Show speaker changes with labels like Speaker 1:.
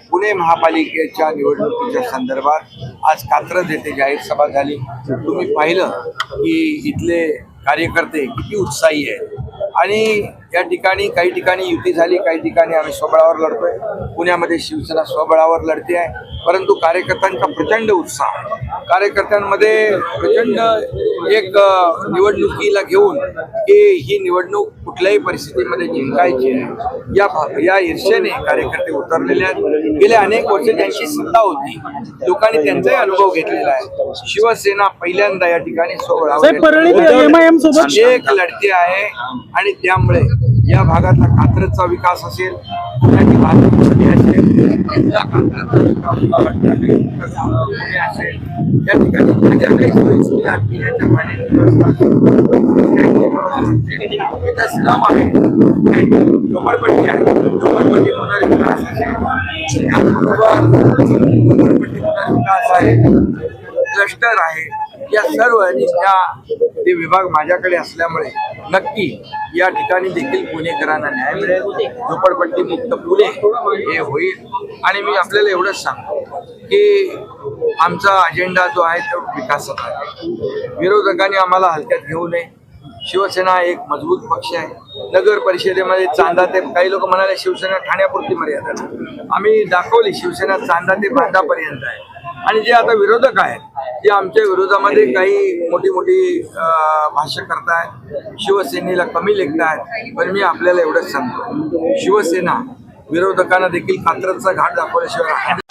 Speaker 1: पुणे महापालिकेच्या निवडणुकीच्या संदर्भात आज कात्रज येथे जाहीर सभा झाली। तुम्ही पाहिलं की इथले कार्यकर्ते किती उत्साही आहेत आणि या ठिकाणी काही ठिकाणी युती झाली, काही ठिकाणी आम्ही स्वबळावर लढतोय। पुण्यामध्ये शिवसेना स्वबळावर लढते आहे, परंतु कार्यकर्त्यांचा प्रचंड उत्साह, कार्यकर्त्यांमध्ये प्रचंड एक निवडणुकीला घेऊन की ही निवडणूक कुठल्याही परिस्थितीमध्ये जिंकायची आहे या ईर्षेने कार्यकर्ते उतरलेले आहेत। गेल्या अनेक वर्ष त्यांची सत्ता होती, लोकांनी त्यांचाही अनुभव घेतलेला आहे। शिवसेना पहिल्यांदा या ठिकाणी एक लढती आहे आणि त्यामुळे या भागातला कात्रजचा विकास असेल, पुण्याची भाजपची असेल, या ठिकाणी झोपडपट्टी आहे, झोपडपट्टी पुनर्विकास आहे, क्लस्टर आहे, या सर्व आणि ते विभाग माझ्याकडे असल्यामुळे नक्की या ठिकाणी देखील पुणेकरांना न्याय मिळेल, झोपडपट्टी मुक्त पुणे हे होईल। आणि मी आपल्याला एवढंच सांगतो की आमचा अजेंडा जो आहे तो विकासाचा आहे। विरोधकांनी आम्हाला हलक्यात घेऊ नये। शिवसेना एक मजबूत पक्ष आहे। नगर परिषदेमध्ये चांदा ते, काही लोक म्हणाले शिवसेना ठाण्यापुरती मर्यादा, आम्ही दाखवली शिवसेना चांदा ते बांधापर्यंत आहे। आणि जे आता विरोधक आहेत जे आमच्या विरोधामध्ये काही मोठी मोठी भाष्य करतायत, शिवसेनेला कमी लेखतायत, पण मी आपल्याला एवढंच सांगतो, शिवसेना विरोधकांना देखील कात्रजचा घाट दाखवल्याशिवाय